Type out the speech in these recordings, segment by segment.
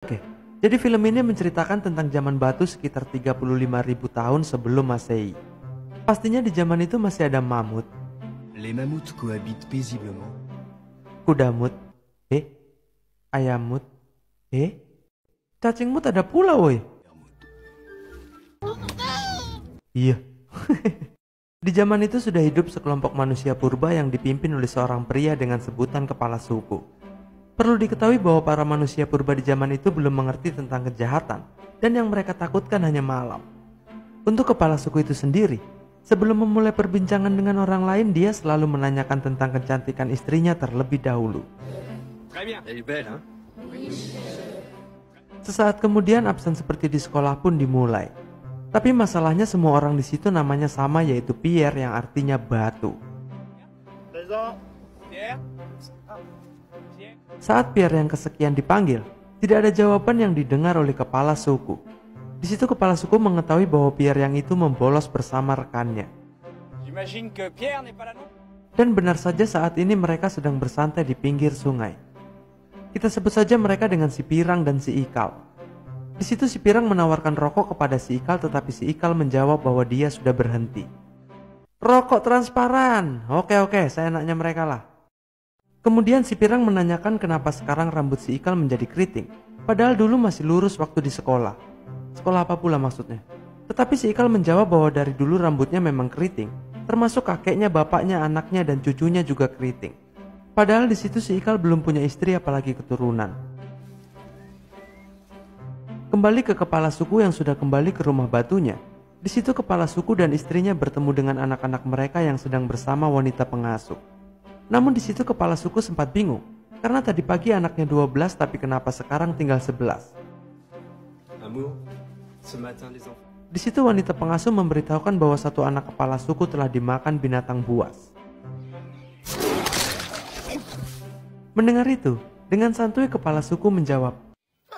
Oke, jadi film ini menceritakan tentang zaman batu sekitar 35.000 tahun sebelum Masehi. Pastinya di zaman itu masih ada mamut, Les mammouths cohabitent paisiblement. kudamut, ayamut, cacingmut ada pula woi. Iya. Di zaman itu sudah hidup sekelompok manusia purba yang dipimpin oleh seorang pria dengan sebutan kepala suku. Perlu diketahui bahwa para manusia purba di zaman itu belum mengerti tentang kejahatan dan yang mereka takutkan hanya malam. Untuk kepala suku itu sendiri, sebelum memulai perbincangan dengan orang lain, dia selalu menanyakan tentang kecantikan istrinya terlebih dahulu. Elle est belle, hein? Sesaat kemudian absen seperti di sekolah pun dimulai. Tapi masalahnya semua orang di situ namanya sama, yaitu Pierre yang artinya batu. Saat Pierre yang kesekian dipanggil, tidak ada jawaban yang didengar oleh kepala suku. Di situ kepala suku mengetahui bahwa Pierre yang itu membolos bersama rekannya. Dan benar saja saat ini mereka sedang bersantai di pinggir sungai. Kita sebut saja mereka dengan si Pirang dan si Ikal. Di situ si Pirang menawarkan rokok kepada si Ikal, tetapi si Ikal menjawab bahwa dia sudah berhenti. Rokok transparan. Oke, saya enaknya mereka lah. Kemudian si Pirang menanyakan kenapa sekarang rambut si Ikal menjadi keriting, padahal dulu masih lurus waktu di sekolah. Sekolah apa pula maksudnya? Tetapi si Ikal menjawab bahwa dari dulu rambutnya memang keriting, termasuk kakeknya, bapaknya, anaknya, dan cucunya juga keriting. Padahal di situ si Ikal belum punya istri apalagi keturunan. Kembali ke kepala suku yang sudah kembali ke rumah batunya. Di situ kepala suku dan istrinya bertemu dengan anak-anak mereka yang sedang bersama wanita pengasuh. Namun di situ kepala suku sempat bingung, karena tadi pagi anaknya 12 tapi kenapa sekarang tinggal 11. Amour, ce matin les enfants. Di situ wanita pengasuh memberitahukan bahwa satu anak kepala suku telah dimakan binatang buas. Mendengar itu, dengan santuy kepala suku menjawab,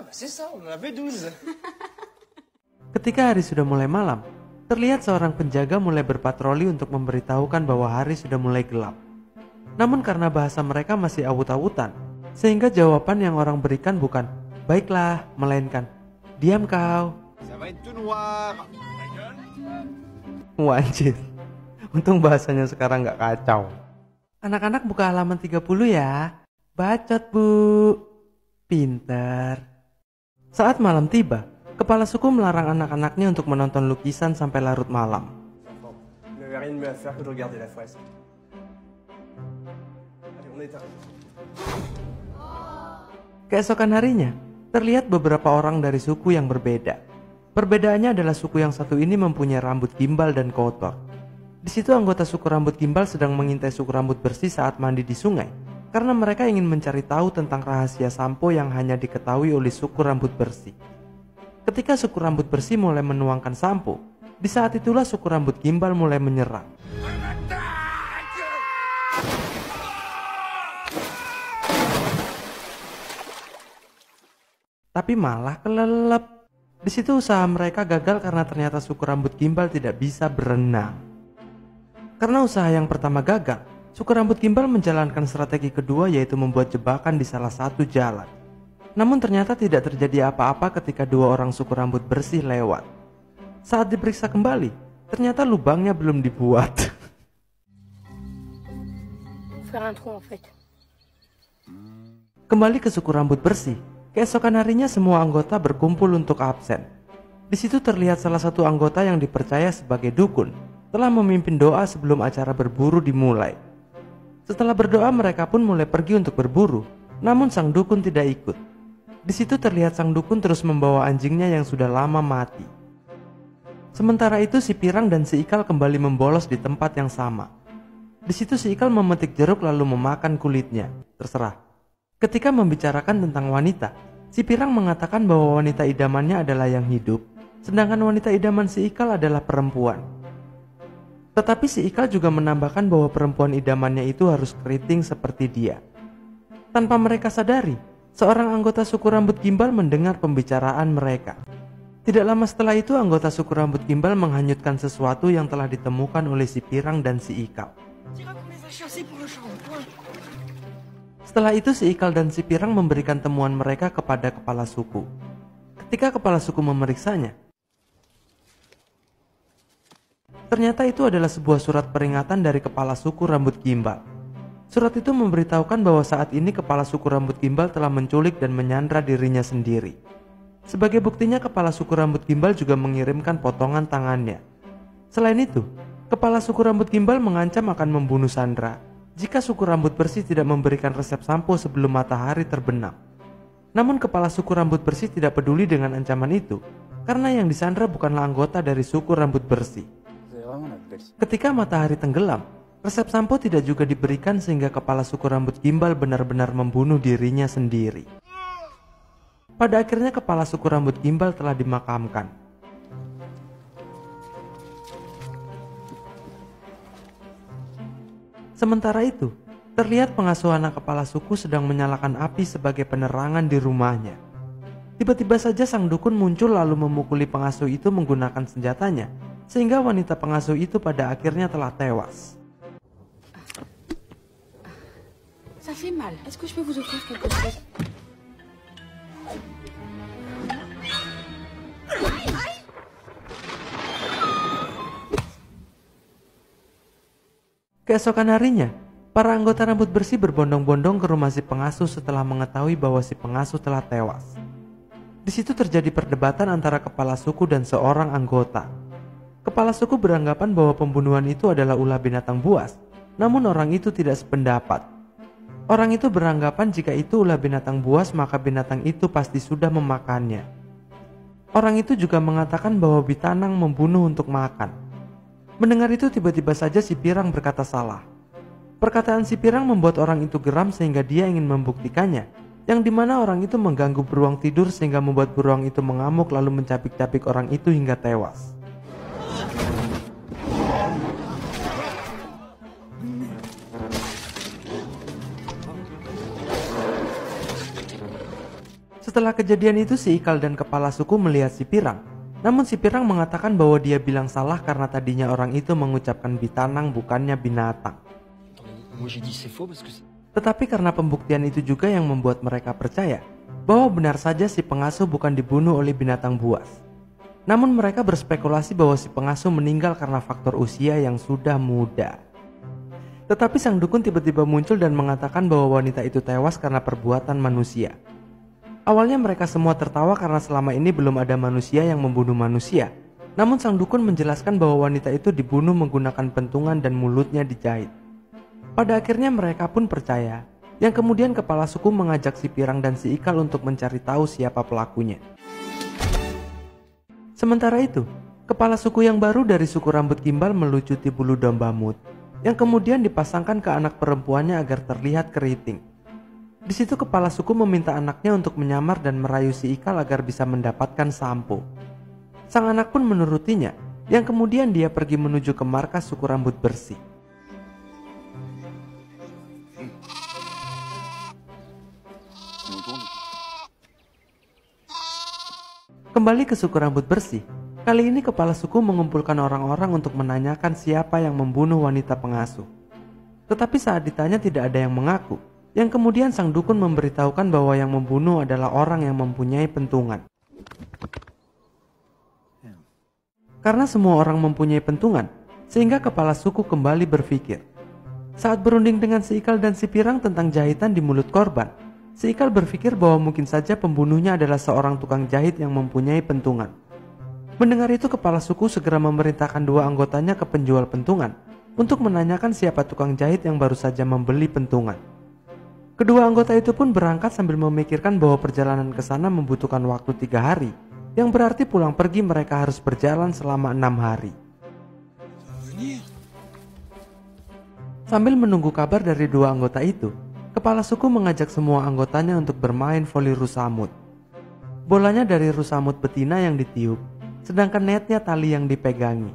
C'est ça, on en avait 12. ketika hari sudah mulai malam, terlihat seorang penjaga mulai berpatroli untuk memberitahukan bahwa hari sudah mulai gelap. Namun karena bahasa mereka masih awut-awutan, sehingga jawaban yang orang berikan bukan baiklah, melainkan diam kau. Ça va être tout noir. Wajib. Untung bahasanya sekarang gak kacau. Anak-anak buka halaman 30 ya. Bacot bu. Pinter. Saat malam tiba, kepala suku melarang anak-anaknya untuk menonton lukisan sampai larut malam. Il n'y avait rien de mieux à faire que de regarder la fresque. Allez, on éteint. Keesokan harinya, terlihat beberapa orang dari suku yang berbeda. Perbedaannya adalah suku yang satu ini mempunyai rambut gimbal dan kotor. Di situ anggota suku rambut gimbal sedang mengintai suku rambut bersih saat mandi di sungai, karena mereka ingin mencari tahu tentang rahasia sampo yang hanya diketahui oleh suku rambut bersih. Ketika suku rambut bersih mulai menuangkan sampo, di saat itulah suku rambut gimbal mulai menyerang. Tapi malah kelelep. Di situ usaha mereka gagal karena ternyata suku rambut gimbal tidak bisa berenang. Karena usaha yang pertama gagal, suku rambut gimbal menjalankan strategi kedua, yaitu membuat jebakan di salah satu jalan. Namun ternyata tidak terjadi apa-apa ketika dua orang suku rambut bersih lewat. Saat diperiksa kembali, ternyata lubangnya belum dibuat. Faire un trou en fait. Kembali ke suku rambut bersih, keesokan harinya semua anggota berkumpul untuk absen. Di situ terlihat salah satu anggota yang dipercaya sebagai dukun telah memimpin doa sebelum acara berburu dimulai. Setelah berdoa mereka pun mulai pergi untuk berburu, namun sang dukun tidak ikut. Di situ terlihat sang dukun terus membawa anjingnya yang sudah lama mati. Sementara itu si Pirang dan si Ikal kembali membolos di tempat yang sama. Di situ si Ikal memetik jeruk lalu memakan kulitnya. Terserah. Ketika membicarakan tentang wanita, si Pirang mengatakan bahwa wanita idamannya adalah yang hidup, sedangkan wanita idaman si Ikal adalah perempuan. Tetapi si Ikal juga menambahkan bahwa perempuan idamannya itu harus keriting seperti dia. Tanpa mereka sadari, seorang anggota suku rambut gimbal mendengar pembicaraan mereka. Tidak lama setelah itu anggota suku rambut gimbal menghanyutkan sesuatu yang telah ditemukan oleh si Pirang dan si Ikal. Setelah itu si Ikal dan si Pirang memberikan temuan mereka kepada kepala suku. Ketika kepala suku memeriksanya, ternyata itu adalah sebuah surat peringatan dari kepala suku rambut gimbal. Surat itu memberitahukan bahwa saat ini kepala suku rambut gimbal telah menculik dan menyandra dirinya sendiri. Sebagai buktinya, kepala suku rambut gimbal juga mengirimkan potongan tangannya. Selain itu, kepala suku rambut gimbal mengancam akan membunuh Sandra jika suku rambut bersih tidak memberikan resep sampo sebelum matahari terbenam. Namun kepala suku rambut bersih tidak peduli dengan ancaman itu, karena yang disandra bukanlah anggota dari suku rambut bersih. Ketika matahari tenggelam, resep sampo tidak juga diberikan sehingga kepala suku rambut gimbal benar-benar membunuh dirinya sendiri. Pada akhirnya kepala suku rambut gimbal telah dimakamkan. Sementara itu, terlihat pengasuh anak kepala suku sedang menyalakan api sebagai penerangan di rumahnya. Tiba-tiba saja sang dukun muncul lalu memukuli pengasuh itu menggunakan senjatanya, sehingga wanita pengasuh itu pada akhirnya telah tewas. Ça fait mal. Est-ce que je peux vous offrir quelque chose? Keesokan harinya, para anggota rambut bersih berbondong-bondong ke rumah si pengasuh setelah mengetahui bahwa si pengasuh telah tewas. Di situ terjadi perdebatan antara kepala suku dan seorang anggota. Kepala suku beranggapan bahwa pembunuhan itu adalah ulah binatang buas, namun orang itu tidak sependapat. Orang itu beranggapan jika itu ulah binatang buas maka binatang itu pasti sudah memakannya. Orang itu juga mengatakan bahwa Bitanang membunuh untuk makan. Mendengar itu tiba-tiba saja si Pirang berkata salah. Perkataan si Pirang membuat orang itu geram sehingga dia ingin membuktikannya, yang dimana orang itu mengganggu beruang tidur sehingga membuat beruang itu mengamuk lalu mencapik-capik orang itu hingga tewas. Setelah kejadian itu si Ikal dan kepala suku melihat si Pirang. Namun si Pirang mengatakan bahwa dia bilang salah karena tadinya orang itu mengucapkan Bitanang bukannya binatang. Tetapi karena pembuktian itu juga yang membuat mereka percaya bahwa benar saja si pengasuh bukan dibunuh oleh binatang buas. Namun mereka berspekulasi bahwa si pengasuh meninggal karena faktor usia yang sudah muda. Tetapi sang dukun tiba-tiba muncul dan mengatakan bahwa wanita itu tewas karena perbuatan manusia. Awalnya mereka semua tertawa karena selama ini belum ada manusia yang membunuh manusia. Namun sang dukun menjelaskan bahwa wanita itu dibunuh menggunakan pentungan dan mulutnya dijahit. Pada akhirnya mereka pun percaya, yang kemudian kepala suku mengajak si Pirang dan si Ikal untuk mencari tahu siapa pelakunya. Sementara itu, kepala suku yang baru dari suku rambut gimbal melucuti bulu domba mut, yang kemudian dipasangkan ke anak perempuannya agar terlihat keriting. Di situ kepala suku meminta anaknya untuk menyamar dan merayu si Ikal agar bisa mendapatkan sampo. Sang anak pun menurutinya, yang kemudian dia pergi menuju ke markas suku rambut bersih. Kembali ke suku rambut bersih, kali ini kepala suku mengumpulkan orang-orang untuk menanyakan siapa yang membunuh wanita pengasuh. Tetapi saat ditanya tidak ada yang mengaku. Yang kemudian sang dukun memberitahukan bahwa yang membunuh adalah orang yang mempunyai pentungan. Karena semua orang mempunyai pentungan, sehingga kepala suku kembali berpikir. Saat berunding dengan si Ikal dan si Pirang tentang jahitan di mulut korban, si Ikal berpikir bahwa mungkin saja pembunuhnya adalah seorang tukang jahit yang mempunyai pentungan. Mendengar itu kepala suku segera memerintahkan dua anggotanya ke penjual pentungan untuk menanyakan siapa tukang jahit yang baru saja membeli pentungan. Kedua anggota itu pun berangkat sambil memikirkan bahwa perjalanan ke sana membutuhkan waktu 3 hari, yang berarti pulang pergi mereka harus berjalan selama 6 hari. Sambil menunggu kabar dari dua anggota itu, kepala suku mengajak semua anggotanya untuk bermain voli rusamut. Bolanya dari rusamut betina yang ditiup, sedangkan netnya tali yang dipegangi.